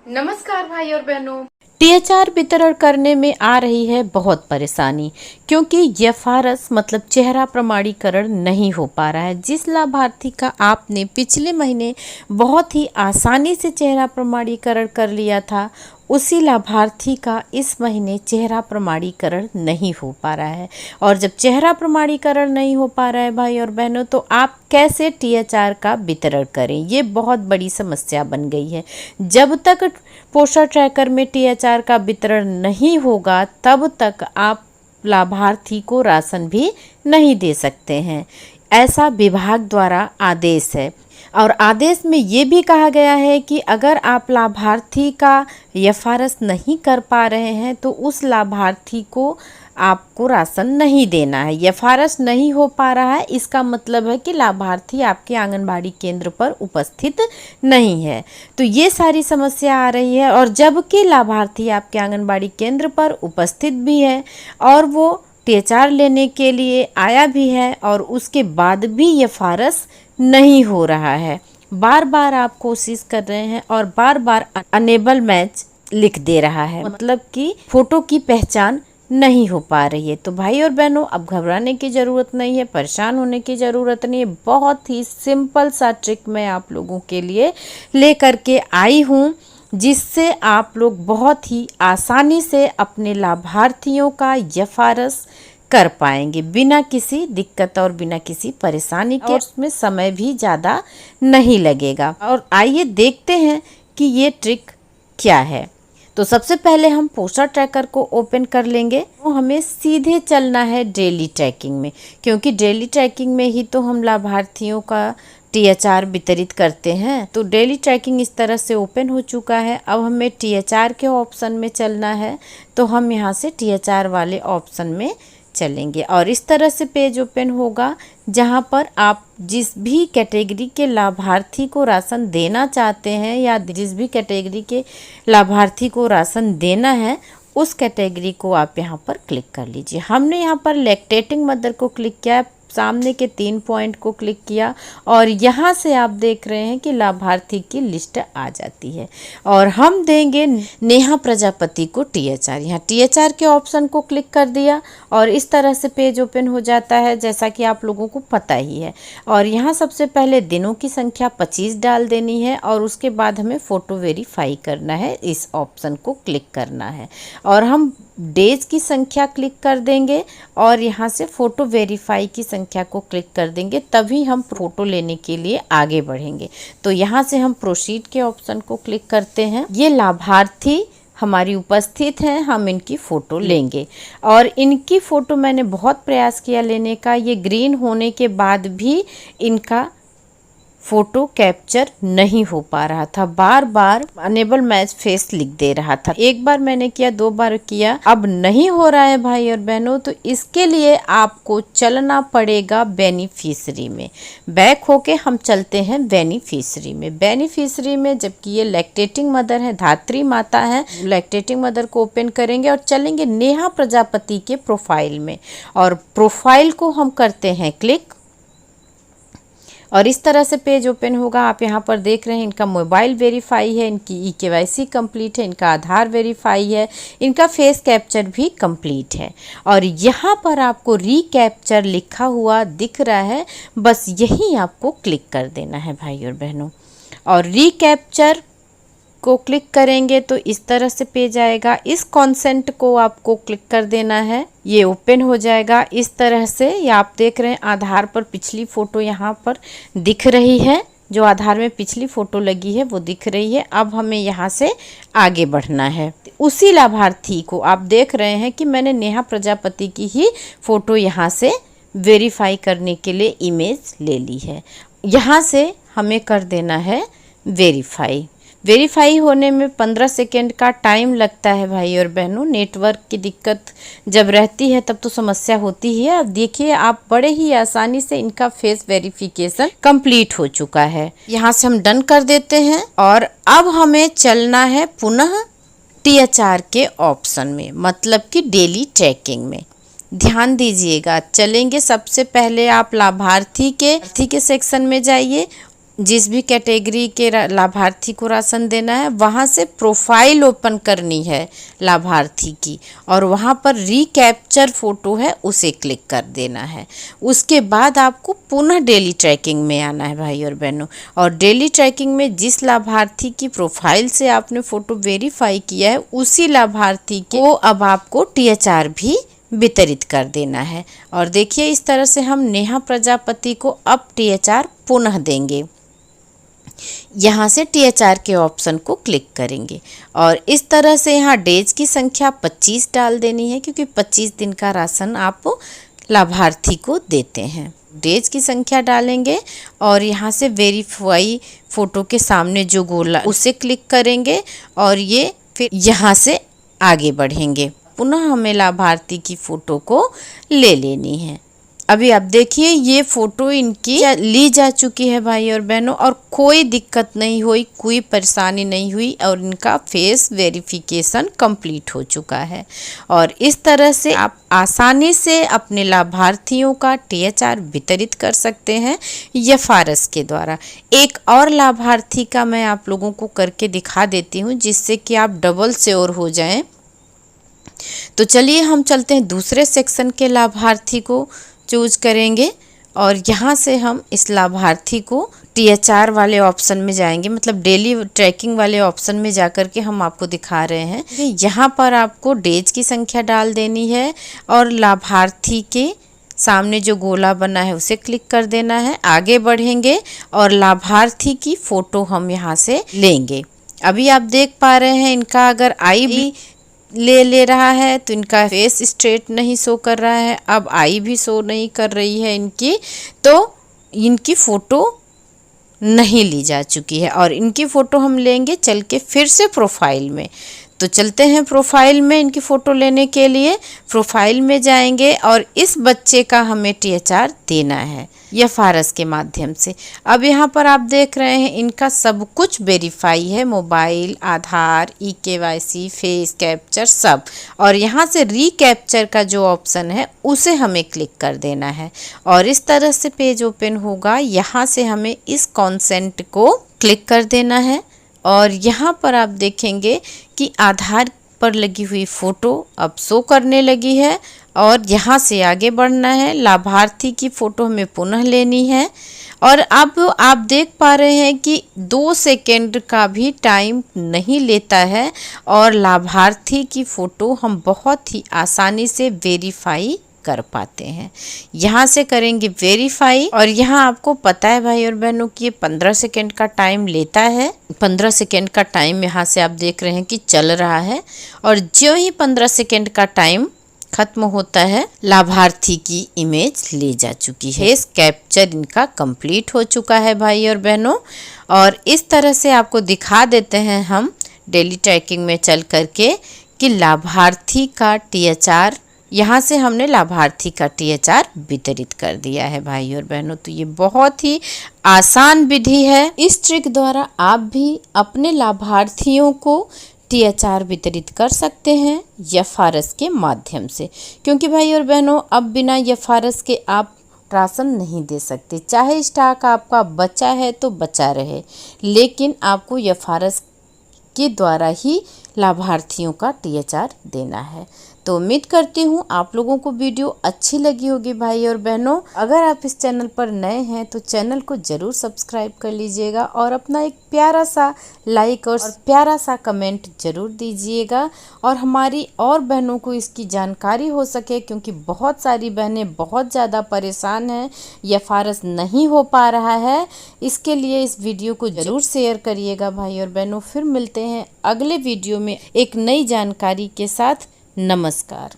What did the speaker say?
नमस्कार भाई और बहनों। टीएचआर वितरण करने में आ रही है बहुत परेशानी, क्योंकि एफआरएस मतलब चेहरा प्रमाणीकरण नहीं हो पा रहा है। जिस लाभार्थी का आपने पिछले महीने बहुत ही आसानी से चेहरा प्रमाणीकरण कर लिया था, उसी लाभार्थी का इस महीने चेहरा प्रमाणीकरण नहीं हो पा रहा है। और जब चेहरा प्रमाणीकरण नहीं हो पा रहा है भाई और बहनों, तो आप कैसे टीएचआर का वितरण करें, ये बहुत बड़ी समस्या बन गई है। जब तक पोषण ट्रैकर में टीएचआर का वितरण नहीं होगा, तब तक आप लाभार्थी को राशन भी नहीं दे सकते हैं। ऐसा विभाग द्वारा आदेश है। और आदेश में ये भी कहा गया है कि अगर आप लाभार्थी का एफआरएस नहीं कर पा रहे हैं तो उस लाभार्थी को आपको राशन नहीं देना है। एफआरएस नहीं हो पा रहा है, इसका मतलब है कि लाभार्थी आपके आंगनबाड़ी केंद्र पर उपस्थित नहीं है। तो ये सारी समस्या आ रही है। और जबकि लाभार्थी आपके आंगनबाड़ी केंद्र पर उपस्थित भी है और वो टीएचआर लेने के लिए आया भी है, और उसके बाद भी एफआरएस नहीं हो रहा है। बार बार आप कोशिश कर रहे हैं और बार बार अनेबल मैच लिख दे रहा है, मतलब कि फोटो की पहचान नहीं हो पा रही है। तो भाई और बहनों, अब घबराने की ज़रूरत नहीं है, परेशान होने की ज़रूरत नहीं है। बहुत ही सिंपल सा ट्रिक मैं आप लोगों के लिए ले करके आई हूँ, जिससे आप लोग बहुत ही आसानी से अपने लाभार्थियों का एफआरएस कर पाएंगे बिना किसी दिक्कत और बिना किसी परेशानी के। उसमें समय भी ज़्यादा नहीं लगेगा। और आइए देखते हैं कि ये ट्रिक क्या है। तो सबसे पहले हम पोषण ट्रैकर को ओपन कर लेंगे। तो हमें सीधे चलना है डेली ट्रैकिंग में, क्योंकि डेली ट्रैकिंग में ही तो हम लाभार्थियों का टीएचआर वितरित करते हैं। तो डेली ट्रैकिंग इस तरह से ओपन हो चुका है। अब हमें टीएचआर के ऑप्शन में चलना है, तो हम यहाँ से टीएचआर वाले ऑप्शन में चलेंगे और इस तरह से पेज ओपन होगा, जहाँ पर आप जिस भी कैटेगरी के लाभार्थी को राशन देना चाहते हैं या जिस भी कैटेगरी के लाभार्थी को राशन देना है, उस कैटेगरी को आप यहाँ पर क्लिक कर लीजिए। हमने यहाँ पर लैक्टेटिंग मदर को क्लिक किया, सामने के 3 पॉइंट को क्लिक किया और यहाँ से आप देख रहे हैं कि लाभार्थी की लिस्ट आ जाती है। और हम देंगे नेहा प्रजापति को टीएचआर। यहाँ टीएचआर के ऑप्शन को क्लिक कर दिया और इस तरह से पेज ओपन हो जाता है, जैसा कि आप लोगों को पता ही है। और यहाँ सबसे पहले दिनों की संख्या 25 डाल देनी है और उसके बाद हमें फ़ोटो वेरीफाई करना है, इस ऑप्शन को क्लिक करना है। और हम डेज की संख्या क्लिक कर देंगे और यहाँ से फ़ोटो वेरीफाई की संख्या को क्लिक कर देंगे, तभी हम फ़ोटो लेने के लिए आगे बढ़ेंगे। तो यहाँ से हम प्रोसीड के ऑप्शन को क्लिक करते हैं। ये लाभार्थी हमारी उपस्थित हैं, हम इनकी फ़ोटो लेंगे। और इनकी फ़ोटो मैंने बहुत प्रयास किया लेने का, ये ग्रीन होने के बाद भी इनका फ़ोटो कैप्चर नहीं हो पा रहा था, बार बार अनेबल मैच फेस लिख दे रहा था। एक बार मैंने किया, 2 बार किया, अब नहीं हो रहा है भाई और बहनों। तो इसके लिए आपको चलना पड़ेगा बेनिफिशरी में। बैक होके हम चलते हैं बेनिफिशरी में। बेनिफिशरी में, जबकि ये लैक्टेटिंग मदर है, धात्री माता है, लैक्टेटिंग मदर को ओपन करेंगे और चलेंगे नेहा प्रजापति के प्रोफाइल में। और प्रोफाइल को हम करते हैं क्लिक और इस तरह से पेज ओपन होगा। आप यहाँ पर देख रहे हैं इनका मोबाइल वेरीफाई है, इनकी ईकेवाईसी कंप्लीट है, इनका आधार वेरीफाई है, इनका फेस कैप्चर भी कंप्लीट है। और यहाँ पर आपको रीकैप्चर लिखा हुआ दिख रहा है, बस यही आपको क्लिक कर देना है भाई और बहनों। और रीकैप्चर को क्लिक करेंगे तो इस तरह से पेज आएगा। इस कॉन्सेंट को आपको क्लिक कर देना है, ये ओपन हो जाएगा इस तरह से। ये आप देख रहे हैं आधार पर पिछली फ़ोटो यहाँ पर दिख रही है, जो आधार में पिछली फ़ोटो लगी है वो दिख रही है। अब हमें यहाँ से आगे बढ़ना है। उसी लाभार्थी को आप देख रहे हैं कि मैंने नेहा प्रजापति की ही फ़ोटो यहाँ से वेरीफाई करने के लिए इमेज ले ली है। यहाँ से हमें कर देना है वेरीफाई। वेरीफाई होने में 15 सेकेंड का टाइम लगता है भाई और बहनों। नेटवर्क की दिक्कत जब रहती है तब तो समस्या होती ही है। अब देखिए, आप बड़े ही आसानी से इनका फेस वेरिफिकेशन कंप्लीट हो चुका है। यहाँ से हम डन कर देते हैं और अब हमें चलना है पुनः टीएचआर के ऑप्शन में, मतलब कि डेली ट्रैकिंग में। ध्यान दीजिएगा, चलेंगे सबसे पहले आप लाभार्थी के सेक्शन में जाइए जिस भी कैटेगरी के लाभार्थी को राशन देना है वहाँ से प्रोफाइल ओपन करनी है लाभार्थी की, और वहाँ पर रिकैप्चर फ़ोटो है उसे क्लिक कर देना है। उसके बाद आपको पुनः डेली ट्रैकिंग में आना है भाई और बहनों, और डेली ट्रैकिंग में जिस लाभार्थी की प्रोफाइल से आपने फ़ोटो वेरीफाई किया है उसी लाभार्थी को अब आपको THR भी वितरित कर देना है। और देखिए इस तरह से हम नेहा प्रजापति को अब THR पुनः देंगे। यहाँ से THR के ऑप्शन को क्लिक करेंगे और इस तरह से यहाँ डेज की संख्या 25 डाल देनी है, क्योंकि 25 दिन का राशन आप लाभार्थी को देते हैं। डेज की संख्या डालेंगे और यहाँ से वेरीफाई फ़ोटो के सामने जो गोला उसे क्लिक करेंगे और ये फिर यहाँ से आगे बढ़ेंगे। पुनः हमें लाभार्थी की फ़ोटो को ले लेनी है। अभी आप देखिए ये फ़ोटो इनकी ली जा चुकी है भाई और बहनों, और कोई दिक्कत नहीं हुई, कोई परेशानी नहीं हुई और इनका फेस वेरिफिकेशन कंप्लीट हो चुका है। और इस तरह से आप आसानी से अपने लाभार्थियों का THR वितरित कर सकते हैं YFRS के द्वारा। एक और लाभार्थी का मैं आप लोगों को करके दिखा देती हूँ जिससे कि आप डबल श्योर हो जाएं। तो चलिए हम चलते हैं दूसरे सेक्शन के लाभार्थी को चूज करेंगे और यहाँ से हम इस लाभार्थी को THR वाले ऑप्शन में जाएंगे, मतलब डेली ट्रैकिंग वाले ऑप्शन में जाकर के हम आपको दिखा रहे हैं। यहाँ पर आपको डेज की संख्या डाल देनी है और लाभार्थी के सामने जो गोला बना है उसे क्लिक कर देना है। आगे बढ़ेंगे और लाभार्थी की फ़ोटो हम यहाँ से लेंगे। अभी आप देख पा रहे हैं इनका अगर आई भी ले रहा है तो इनका फेस स्ट्रेट नहीं शो कर रहा है। अब आई भी शो नहीं कर रही है इनकी, तो इनकी फ़ोटो नहीं ली जा चुकी है और इनकी फ़ोटो हम लेंगे चल के फिर से प्रोफाइल में। तो चलते हैं प्रोफाइल में इनकी फ़ोटो लेने के लिए। प्रोफाइल में जाएंगे और इस बच्चे का हमें THR देना है YFRS के माध्यम से। अब यहाँ पर आप देख रहे हैं इनका सब कुछ वेरीफाई है, मोबाइल, आधार, eKYC, फेस कैप्चर सब, और यहाँ से रिकैप्चर का जो ऑप्शन है उसे हमें क्लिक कर देना है और इस तरह से पेज ओपन होगा। यहाँ से हमें इस कॉन्सेंट को क्लिक कर देना है और यहाँ पर आप देखेंगे कि आधार पर लगी हुई फ़ोटो अब शो करने लगी है और यहाँ से आगे बढ़ना है। लाभार्थी की फ़ोटो हमें पुनः लेनी है और अब आप देख पा रहे हैं कि 2 सेकेंड का भी टाइम नहीं लेता है और लाभार्थी की फ़ोटो हम बहुत ही आसानी से वेरीफाई कर पाते हैं। यहाँ से करेंगे वेरीफाई और यहाँ आपको पता है भाई और बहनों कि ये 15 सेकेंड का टाइम लेता है। 15 सेकेंड का टाइम यहाँ से आप देख रहे हैं कि चल रहा है और जो ही 15 सेकेंड का टाइम खत्म होता है लाभार्थी की इमेज ले जा चुकी है। फेस कैप्चर इनका कंप्लीट हो चुका है भाई और बहनों, और इस तरह से आपको दिखा देते हैं हम डेली ट्रैकिंग में चल करके कि लाभार्थी का THR, यहाँ से हमने लाभार्थी का THR वितरित कर दिया है भाई और बहनों। तो ये बहुत ही आसान विधि है। इस ट्रिक द्वारा आप भी अपने लाभार्थियों को THR वितरित कर सकते हैं YFRS के माध्यम से, क्योंकि भाई और बहनों अब बिना YFRS के आप राशन नहीं दे सकते। चाहे स्टॉक आपका बचा है तो बचा रहे, लेकिन आपको YFRS के द्वारा ही लाभार्थियों का THR देना है। तो उम्मीद करती हूँ आप लोगों को वीडियो अच्छी लगी होगी भाई और बहनों। अगर आप इस चैनल पर नए हैं तो चैनल को ज़रूर सब्सक्राइब कर लीजिएगा और अपना एक प्यारा सा लाइक और प्यारा सा कमेंट ज़रूर दीजिएगा, और हमारी और बहनों को इसकी जानकारी हो सके, क्योंकि बहुत सारी बहनें बहुत ज़्यादा परेशान हैं, YFRS नहीं हो पा रहा है। इसके लिए इस वीडियो को ज़रूर शेयर करिएगा भाई और बहनों। फिर मिलते हैं अगले वीडियो में एक नई जानकारी के साथ। नमस्कार।